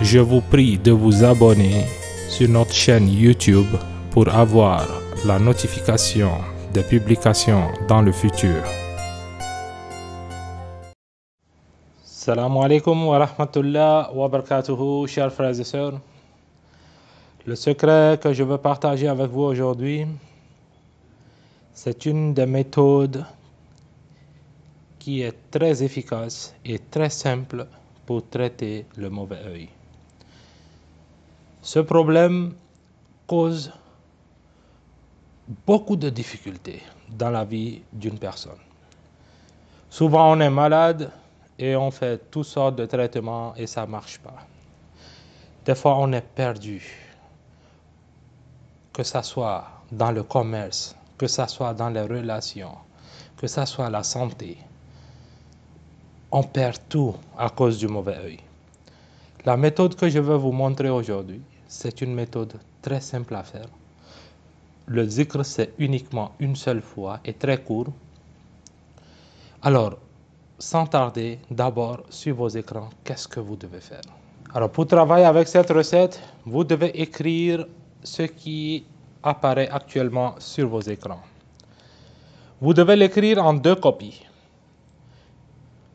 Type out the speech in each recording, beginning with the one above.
Je vous prie de vous abonner sur notre chaîne YouTube pour avoir la notification des publications dans le futur. Salam alaikum wa rahmatullah wa barakatuhu, chers frères et sœurs. Le secret que je veux partager avec vous aujourd'hui, c'est une des méthodes qui est très efficace et très simple pour traiter le mauvais œil. Ce problème cause beaucoup de difficultés dans la vie d'une personne. Souvent, on est malade et on fait toutes sortes de traitements et ça ne marche pas. Des fois, on est perdu, que ce soit dans le commerce, que ce soit dans les relations, que ce soit la santé. On perd tout à cause du mauvais œil. La méthode que je veux vous montrer aujourd'hui, c'est une méthode très simple à faire. Le zikr, c'est uniquement une seule fois et très court. Alors, sans tarder, d'abord, sur vos écrans, qu'est-ce que vous devez faire? Alors, pour travailler avec cette recette, vous devez écrire ce qui apparaît actuellement sur vos écrans. Vous devez l'écrire en 2 copies.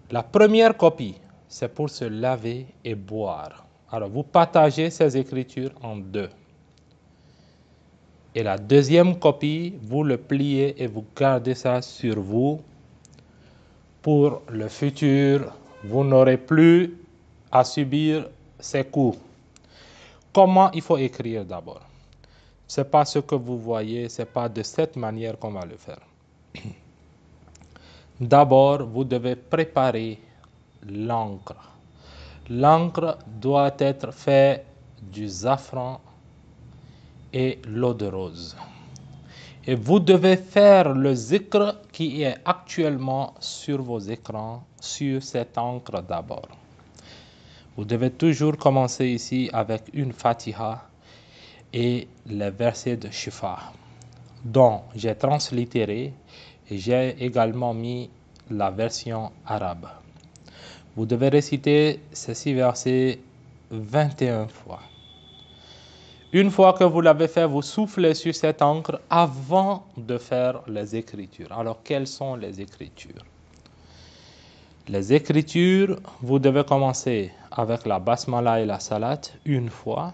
La première copie, c'est pour se laver et boire. Alors, vous partagez ces écritures en 2. Et la deuxième copie, vous le pliez et vous gardez ça sur vous. Pour le futur, vous n'aurez plus à subir ces coups. Comment il faut écrire d'abord? Ce n'est pas ce que vous voyez, ce n'est pas de cette manière qu'on va le faire. D'abord, vous devez préparer l'encre. L'encre doit être faite du safran et l'eau de rose. Et vous devez faire le zikr qui est actuellement sur vos écrans, sur cette encre d'abord. Vous devez toujours commencer ici avec une fatiha et les versets de Shifa, dont j'ai translittéré et j'ai également mis la version arabe. Vous devez réciter ces 6 versets 21 fois. Une fois que vous l'avez fait, vous soufflez sur cette encre avant de faire les écritures. Alors, quelles sont les écritures? Les écritures, vous devez commencer avec la basmala et la salat une fois.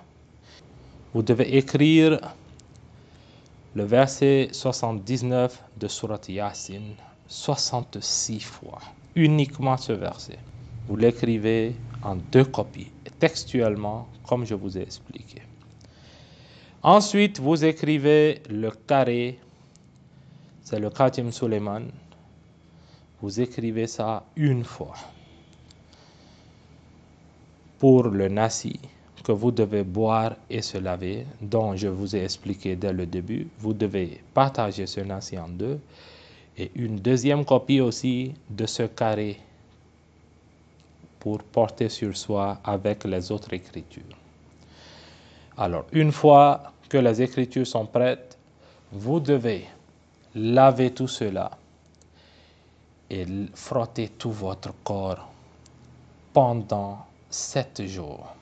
Vous devez écrire le verset 79 de Surat Yasin 66 fois. Uniquement ce verset. Vous l'écrivez en 2 copies, textuellement, comme je vous ai expliqué. Ensuite, vous écrivez le carré, c'est le Khatim Suleiman. Vous écrivez ça une fois. Pour le nasi, que vous devez boire et se laver, dont je vous ai expliqué dès le début, vous devez partager ce nasi en 2 et une deuxième copie aussi de ce carré pour porter sur soi avec les autres écritures. Alors, une fois que les écritures sont prêtes, vous devez laver tout cela et frotter tout votre corps pendant 7 jours.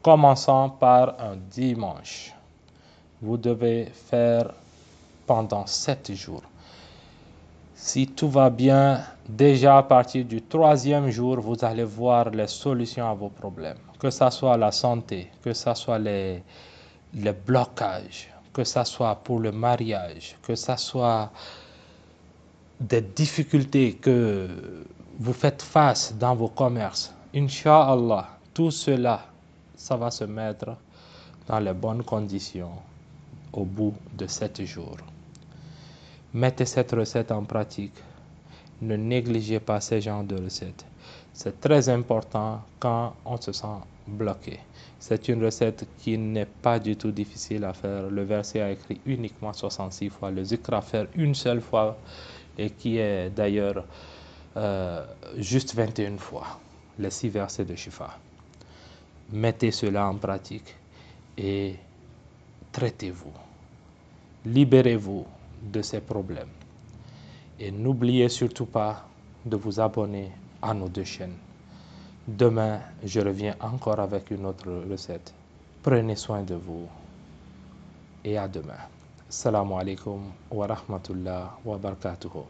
Commençant par un dimanche. Vous devez faire pendant 7 jours. Si tout va bien, déjà à partir du 3e jour, vous allez voir les solutions à vos problèmes. Que ce soit la santé, que ce soit les blocages, que ce soit pour le mariage, que ce soit des difficultés que vous faites face dans vos commerces. Inch'Allah, tout cela, ça va se mettre dans les bonnes conditions au bout de 7 jours. Mettez cette recette en pratique. Ne négligez pas ces genres de recettes. C'est très important quand on se sent bloqué. C'est une recette qui n'est pas du tout difficile à faire. Le verset a écrit uniquement 66 fois. Le zikr à faire une seule fois et qui est d'ailleurs juste 21 fois. Les 6 versets de Shifa. Mettez cela en pratique et traitez-vous. Libérez-vous de ces problèmes. Et n'oubliez surtout pas de vous abonner à nos 2 chaînes. Demain, je reviens encore avec une autre recette. Prenez soin de vous et à demain. Assalamu alaikum wa rahmatullah wa barakatuhu.